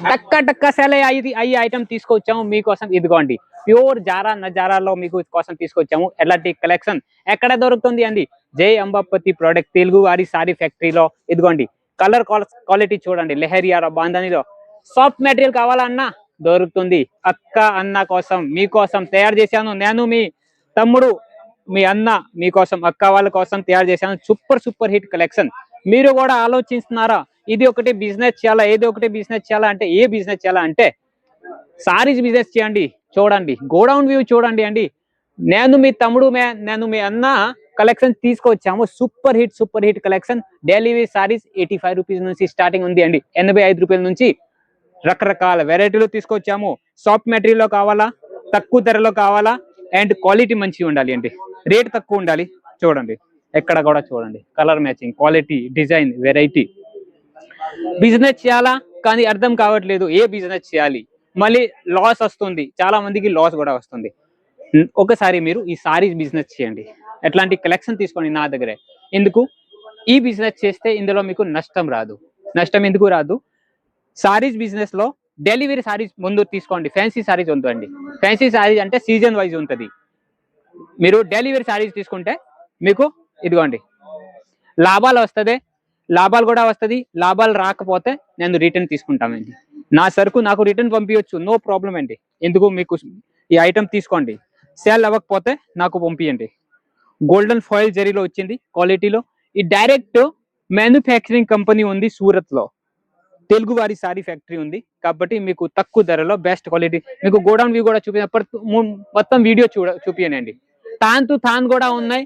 టక్క టక్క సెల్ అయ్యి ఐటమ్ తీసుకొచ్చాము మీకోసం. ఇదిగోండి ప్యూర్ జారా నజారాలో మీకు కోసం తీసుకొచ్చాము. ఎలాంటి కలెక్షన్ ఎక్కడ దొరుకుతుంది అండి? జై అంబాపతి ప్రోడక్ట్ తెలుగు వారి సారీ ఫ్యాక్టరీలో. ఇదిగోండి కలర్ క్వాలిటీ చూడండి, లెహరియాలో బాంధనీలో సాఫ్ట్ మెటీరియల్ కావాలన్నా దొరుకుతుంది. అక్క అన్న కోసం మీకోసం తయారు చేశాను. నేను మీ తమ్ముడు మీ అన్న మీకోసం అక్క వాళ్ళ కోసం తయారు చేశాను సూపర్ హిట్ కలెక్షన్. మీరు కూడా ఆలోచిస్తున్నారా ఇది ఒకటి బిజినెస్ చేయాలా, ఏదో ఒకటి బిజినెస్ చేయాలా అంటే ఏ బిజినెస్ చేయాలా అంటే సారీస్ బిజినెస్ చేయండి. చూడండి గోడౌన్ వ్యూ చూడండి అండి. నేను మీ తమ్ముడు నేను మీ అన్న కలెక్షన్ తీసుకొచ్చాము. Super hit collection. Daily wear sarees 85 rupees నుంచి స్టార్టింగ్ ఉంది అండి. 85 రూపాయల నుంచి రకరకాల వెరైటీలు తీసుకొచ్చాము. సాఫ్ట్ మెటీరియల్ కావాలా, తక్కువ ధరలో కావాలా, అండ్ క్వాలిటీ మంచిగా ఉండాలి అండి, రేట్ తక్కువ ఉండాలి. చూడండి ఎక్కడ కూడా చూడండి colour matching, quality, design, variety. Business చేయాలా కానీ అర్థం కావట్లేదు ఏ బిజినెస్ చేయాలి, మళ్ళీ లాస్ వస్తుంది, చాలా మందికి లాస్ కూడా వస్తుంది. ఒకసారి మీరు ఈ సారీస్ బిజినెస్ చేయండి. ఎట్లాంటి కలెక్షన్ తీసుకోండి నా దగ్గరే. ఎందుకు ఈ బిజినెస్ చేస్తే ఇందులో మీకు నష్టం రాదు. నష్టం ఎందుకు రాదు? సారీస్ బిజినెస్ లో డెలివరీ సారీస్ ముందు తీసుకోండి, ఫ్యాన్సీ సారీస్ ఉందండి. ఫ్యాన్సీ సారీస్ అంటే సీజన్ వైజ్ ఉంటుంది. మీరు డెలివరీ సారీస్ తీసుకుంటే మీకు ఇదిగోండి లాభాలు వస్తుంది, లాభాలు కూడా వస్తుంది. లాభాలు రాకపోతే నేను రిటర్న్ తీసుకుంటామండి. నా సరుకు నాకు రిటర్న్ పంపించవచ్చు, నో ప్రాబ్లం అండి. ఎందుకు మీకు ఈ ఐటమ్ తీసుకోండి, సేల్ అవ్వకపోతే నాకు పంపించండి. గోల్డెన్ ఫాయిల్ జరీలో వచ్చింది క్వాలిటీలో. ఈ డైరెక్ట్ మ్యానుఫ్యాక్చరింగ్ కంపెనీ ఉంది సూరత్ లో, తెలుగు వారి సారీ ఫ్యాక్టరీ ఉంది కాబట్టి మీకు తక్కువ ధరలో బెస్ట్ క్వాలిటీ. మీకు గోడౌన్ వ్యూ కూడా చూపినప్పుడు మొత్తం వీడియో చూపియండి. తాన్ టు తాన్ కూడా ఉన్నాయి.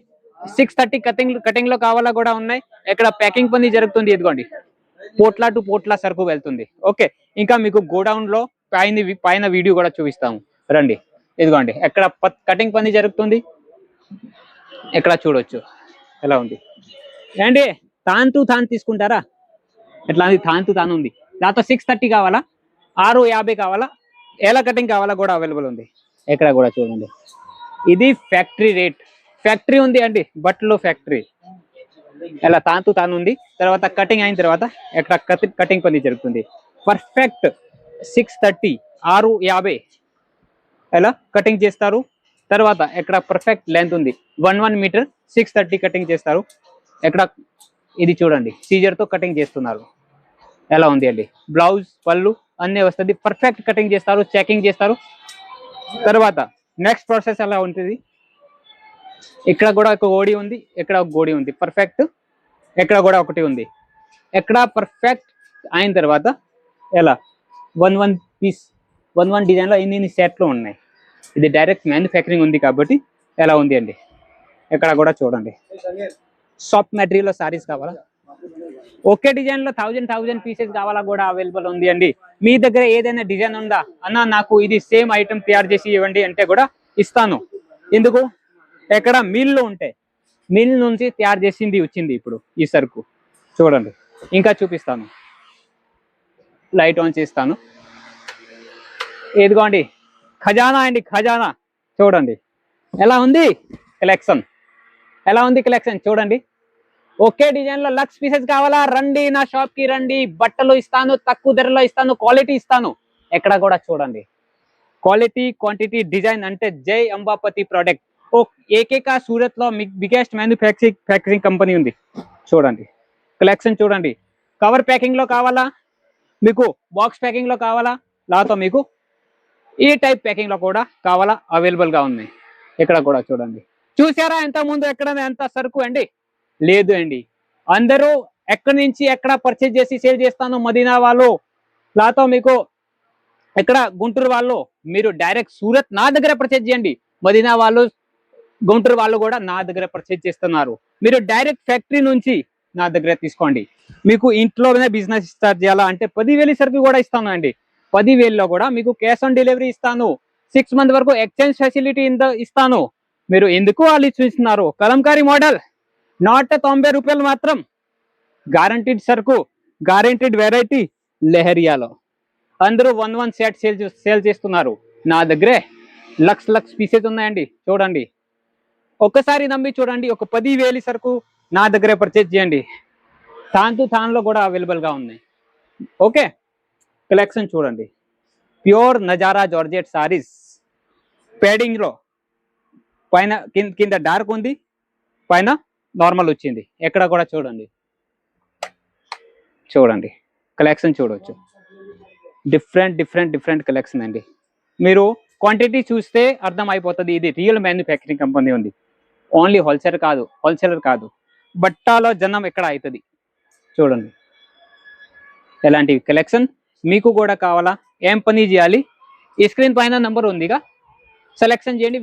630 కటింగ్ లో కావాలా కూడా ఉన్నాయి. ఇక్కడ ప్యాకింగ్ పని జరుగుతుంది. ఇదిగోండి పోట్లా టు పోట్లా సరుకు వెళ్తుంది. ఓకే, ఇంకా మీకు గోడౌన్ లో పైన వీడియో కూడా చూపిస్తాము రండి. ఇదిగోండి ఎక్కడ కటింగ్ పని జరుగుతుంది, ఎక్కడ చూడొచ్చు ఎలా ఉంది ఏంటి. తాన్ టు తాన్ తీసుకుంటారా? ఎట్లా తాన్ టు తాన్ ఉంది. దాంతో 630 కావాలా, 650 కావాలా, ఎలా కటింగ్ కావాలా కూడా అవైలబుల్ ఉంది. ఎక్కడ కూడా చూడండి. ఇది ఫ్యాక్టరీ రేట్. ఫ్యాక్టరీ ఉంది అండి, బట్టలు ఫ్యాక్టరీ. ఎలా తాన్ టు తాన్ ఉంది. తర్వాత కటింగ్ అయిన తర్వాత ఎక్కడ కటింగ్ పని జరుగుతుంది. పర్ఫెక్ట్ 630, 650 ఎలా కటింగ్ చేస్తారు. తర్వాత ఎక్కడ పర్ఫెక్ట్ లెంత్ ఉంది 1 మీటర్ 630 కటింగ్ చేస్తారు. ఎక్కడ ఇది చూడండి సీజర్ తో కటింగ్ చేస్తున్నారు. ఎలా ఉంది అండి. బ్లౌజ్ పళ్ళు అన్నీ వస్తుంది. పర్ఫెక్ట్ కటింగ్ చేస్తారు, చెకింగ్ చేస్తారు. తర్వాత నెక్స్ట్ ప్రాసెస్ ఎలా ఉంటుంది. ఇక్కడ కూడా ఒక గోడి ఉంది, ఇక్కడ ఒక గోడి ఉంది పర్ఫెక్ట్. ఎక్కడ కూడా ఒకటి ఉంది. ఎక్కడ పర్ఫెక్ట్ అయిన తర్వాత ఎలా 1 పీస్ 1 డిజైన్ లో ఇన్ని సెట్లు ఉన్నాయి. ఇది డైరెక్ట్ మ్యానుఫ్యాక్చరింగ్ ఉంది కాబట్టి ఎలా ఉంది అండి. ఎక్కడ కూడా చూడండి. సాఫ్ట్ మెటీరియల్ సారీస్ కావాలా, ఒకే డిజైన్ లో 1000 పీసెస్ కావాలా కూడా అవైలబుల్ ఉంది అండి. మీ దగ్గర ఏదైనా డిజైన్ ఉందా అన్న నాకు ఇది సేమ్ ఐటమ్ తయారు చేసి ఇవ్వండి అంటే కూడా ఇస్తాను. ఎందుకు ఎక్కడ మిల్లు ఉంటే మిల్ నుంచి తయారు చేసింది వచ్చింది ఇప్పుడు ఈ సరుకు. చూడండి ఇంకా చూపిస్తాను. లైట్ ఆన్ చేస్తాను. ఇదిగోండి ఖజానా అండి, ఖజానా. చూడండి ఎలా ఉంది కలెక్షన్, ఎలా ఉంది కలెక్షన్ చూడండి. ఒకే డిజైన్ లో 1,00,000 పీసెస్ కావాలా రండి నా షాప్ కి రండి. బట్టలు ఇస్తాను, తక్కువ ధరలో ఇస్తాను, క్వాలిటీ ఇస్తాను. ఎక్కడ కూడా చూడండి క్వాలిటీ, క్వాంటిటీ, డిజైన్ అంటే జై అంబాపతి ప్రోడక్ట్. ఏకైక సూరత్ లో బిగ్గెస్ట్ మ్యానుఫ్యాక్చరింగ్ కంపెనీ ఉంది. చూడండి కలెక్షన్ చూడండి. కవర్ ప్యాకింగ్ లో కావాలా, మీకు బాక్స్ ప్యాకింగ్ లో కావాలా, లేకపోతే మీకు ఈ టైప్ ప్యాకింగ్ లో కూడా కావాలా అవైలబుల్ గా ఉన్నాయి. ఇక్కడ కూడా చూడండి. చూసారా ఎంత ముందు ఎక్కడ ఎంత సరుకు అండి. లేదు అండి, అందరూ ఎక్కడి నుంచి ఎక్కడ పర్చేజ్ చేసి సేల్ చేస్తాను. మదీనా వాళ్ళు, లేకపోతే మీకు ఎక్కడ గుంటూరు వాళ్ళు, మీరు డైరెక్ట్ సూరత్ నా దగ్గర పర్చేజ్ చేయండి. మదీనా వాళ్ళు, గుంటూరు వాళ్ళు కూడా నా దగ్గర పర్చేజ్ చేస్తున్నారు. మీరు డైరెక్ట్ ఫ్యాక్టరీ నుంచి నా దగ్గర తీసుకోండి. మీకు ఇంట్లోనే బిజినెస్ స్టార్ట్ చేయాలా అంటే 10,000 సరుకు కూడా ఇస్తాను అండి. 10,000లో కూడా మీకు క్యాష్ ఆన్ డెలివరీ ఇస్తాను. 6 మంత్ వరకు ఎక్స్చేంజ్ ఫెసిలిటీ ఇస్తాను. మీరు ఎందుకు ఆలోచిస్తున్నారు? కలంకారీ మోడల్ నాట్ 90 రూపాయలు మాత్రం. గ్యారంటీడ్ సరుకు, గ్యారంటీడ్ వెరైటీ లెహరియాలో. అందరూ 1 సెట్ సేల్ చేస్తున్నారు. నా దగ్గరే లక్ష పీసెస్ ఉన్నాయండి. చూడండి ఒక్కసారి నమ్మి చూడండి. ఒక 10,000 సరుకు నా దగ్గరే పర్చేజ్ చేయండి. తాన్ టు తాన్లో కూడా అవైలబుల్ గా ఉన్నాయి. ఓకే, కలెక్షన్ చూడండి, pure Nazara georgette saris padding లో, పైన కింద డార్క్ ఉంది, పైన నార్మల్ వచ్చింది. ఎక్కడ కూడా చూడండి, చూడండి కలెక్షన్ చూడవచ్చు. డిఫరెంట్ కలెక్షన్ అండి. మీరు క్వాంటిటీ చూస్తే అర్థం అయిపోతుంది ఇది రియల్ మ్యానుఫ్యాక్చరింగ్ కంపెనీ ఉంది. ఓన్లీ హోల్సేలర్ కాదు, బట్టాలో జనం ఎక్కడ అవుతుంది. చూడండి ఎలాంటి కలెక్షన్. మీకు కూడా కావాలా? ఏం పని చేయాలి? ఈ స్క్రీన్ పైన నెంబర్ ఉందిగా, సెలెక్షన్ చేయండి.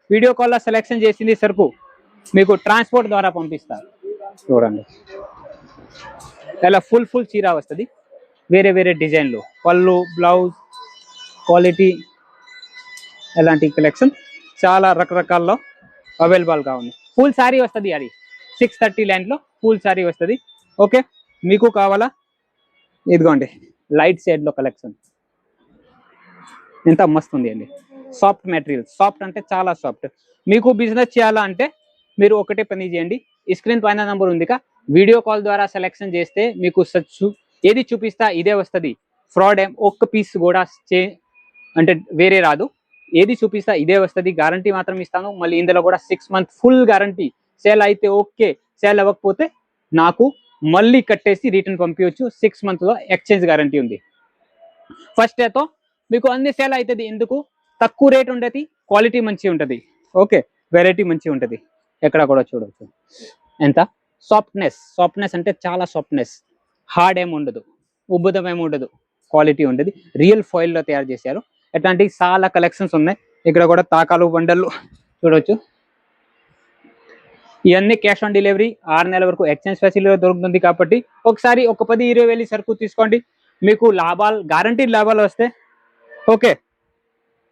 వీడియో కాల్లో సెలెక్షన్ చేసింది సరుకు మీకు ట్రాన్స్పోర్ట్ ద్వారా పంపిస్తారు. చూడండి ఇలా ఫుల్ చీర వస్తుంది, వేరే డిజైన్లు, పళ్ళు, బ్లౌజ్, క్వాలిటీ, ఎలాంటి కలెక్షన్ చాలా రకరకాల్లో అవైలబుల్గా ఉంది. ఫుల్ శారీ వస్తుంది, అది 630 లైన్లో ఫుల్ శారీ వస్తుంది. ఓకే, మీకు కావాలా? ఇదిగోండి లైట్ షేడ్లో కలెక్షన్ ఎంత మస్తు ఉంది అండి. సాఫ్ట్ మెటీరియల్, సాఫ్ట్ అంటే చాలా సాఫ్ట్. మీకు బిజినెస్ చేయాలా అంటే మీరు ఒకటే పని చేయండి, ఈ స్క్రీన్ పైన నెంబర్ ఉందిగా, వీడియో కాల్ ద్వారా సెలెక్షన్ చేస్తే మీకు ఏది చూపిస్తా ఇదే వస్తుంది. ఫ్రాడ్ ఒక్క పీస్ కూడా అంటే వేరే రాదు, ఏది చూపిస్తా ఇదే వస్తుంది. గ్యారంటీ మాత్రం ఇస్తాను. మళ్ళీ ఇందులో కూడా 6 months ఫుల్ గ్యారంటీ. సేల్ అయితే ఓకే, సేల్ అవ్వకపోతే నాకు మళ్ళీ కట్టేసి రిటర్న్ పంపించవచ్చు. 6 months ఎక్స్చేంజ్ గ్యారంటీ ఉంది. ఫస్ట్ అయితే మీకు అన్ని సేల్ అవుతుంది. ఎందుకు? తక్కువ రేట్ ఉండేది, క్వాలిటీ మంచి ఉంటుంది. ఓకే, వెరైటీ మంచి ఉంటుంది. ఎక్కడ కూడా చూడవచ్చు. ఎంత సాఫ్ట్నెస్ అంటే చాలా సాఫ్ట్నెస్, హార్డ్ ఏమి ఉండదు, ఉబ్బుదం ఏమి ఉండదు, క్వాలిటీ ఉంటుంది. రియల్ ఫాయిల్లో తయారు చేశారు. ఎట్లాంటి చాలా కలెక్షన్స్ ఉన్నాయి. ఇక్కడ కూడా తాకాలు, బండలు చూడవచ్చు. ఇవన్నీ క్యాష్ ఆన్ డెలివరీ, 6 నెలల వరకు ఎక్స్చేంజ్ ఫెసిలిటీ దొరుకుతుంది. కాబట్టి ఒకసారి ఒక 10-20 వేలు సరుకు తీసుకోండి, మీకు లాభాలు, గ్యారంటీ లాభాలు వస్తే. ఓకే,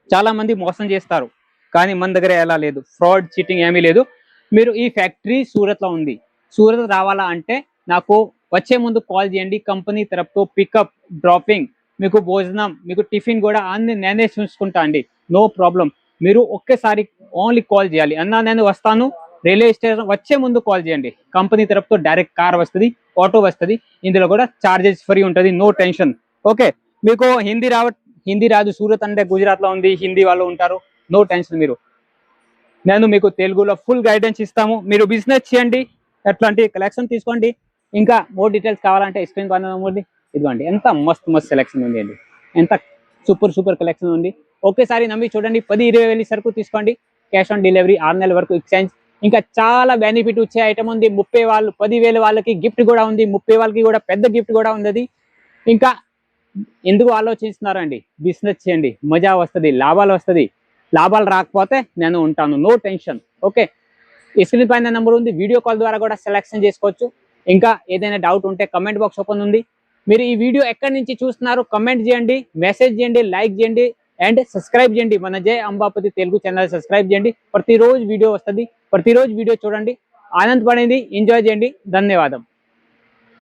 చాలా మంది మోసం చేస్తారు, కానీ మన దగ్గర ఎలా లేదు, ఫ్రాడ్ చీటింగ్ ఏమీ లేదు. మీరు ఈ ఫ్యాక్టరీ సూరత్లో ఉంది. సూరత్ రావాలా అంటే నాకు వచ్చే ముందు కాల్ చేయండి. కంపెనీ తరపుతో పికప్, డ్రాపింగ్, మీకు భోజనం, మీకు టిఫిన్ కూడా అన్ని నేనే చూసుకుంటా అండి, నో ప్రాబ్లం. మీరు ఒకేసారి ఓన్లీ కాల్ చేయాలి, అన్నా నేను వస్తాను, రైల్వే స్టేషన్ వచ్చే ముందు కాల్ చేయండి. కంపెనీ తరపుతో డైరెక్ట్ కార్ వస్తుంది, ఆటో వస్తుంది. ఇందులో కూడా చార్జెస్ ఫ్రీ ఉంటుంది, నో టెన్షన్. ఓకే, మీకు హిందీ రాదు, సూరత్ అంటే గుజరాత్లో ఉంది, హిందీ వాళ్ళు ఉంటారు, నో టెన్షన్. నేను మీకు తెలుగులో ఫుల్ గైడెన్స్ ఇస్తాము. మీరు బిజినెస్ చేయండి, ఎట్లాంటి కలెక్షన్ తీసుకోండి. ఇంకా మోర్ డీటెయిల్స్ కావాలంటే స్క్రీన్ పైన ఉంది, ఇదిగోండి. ఎంత మస్తు సెలెక్షన్ ఉంది అండి, ఎంత సూపర్ కలెక్షన్ ఉంది. ఒకేసారి నమ్మి చూడండి. 10-20 వేలు సరుకు తీసుకోండి, క్యాష్ ఆన్ డెలివరీ, 6 నెలల వరకు ఎక్స్చేంజ్. ఇంకా చాలా బెనిఫిట్ వచ్చే ఐటమ్ ఉంది. 10,000 వాళ్ళకి గిఫ్ట్ కూడా ఉంది, 30 వాళ్ళకి కూడా పెద్ద గిఫ్ట్ కూడా ఉంది. ఇంకా ఎందుకు ఆలోచిస్తున్నారండి? బిజినెస్ చేయండి, మజా వస్తుంది, లాభాలు వస్తుంది. లాభాలు రాకపోతే నేను ఉంటాను, నో టెన్షన్. ఓకే, స్క్రీన్ పైన నెంబర్ ఉంది, వీడియో కాల్ ద్వారా కూడా సెలెక్షన్ చేసుకోవచ్చు. ఇంకా ఏదైనా డౌట్ ఉంటే కమెంట్ బాక్స్ ఓపెన్ ఉంది. మీరు ఈ వీడియో ఎక్కడి నుంచి చూస్తున్నారు కమెంట్ చేయండి, మెసేజ్ చేయండి, లైక్ చేయండి అండ్ సబ్స్క్రైబ్ చేయండి. మన జై అంబాపతి తెలుగు ఛానల్ సబ్స్క్రైబ్ చేయండి. ప్రతిరోజు వీడియో వస్తుంది, ప్రతిరోజు వీడియో చూడండి, ఆనందపడండి, ఎంజాయ్ చేయండి. ధన్యవాదం.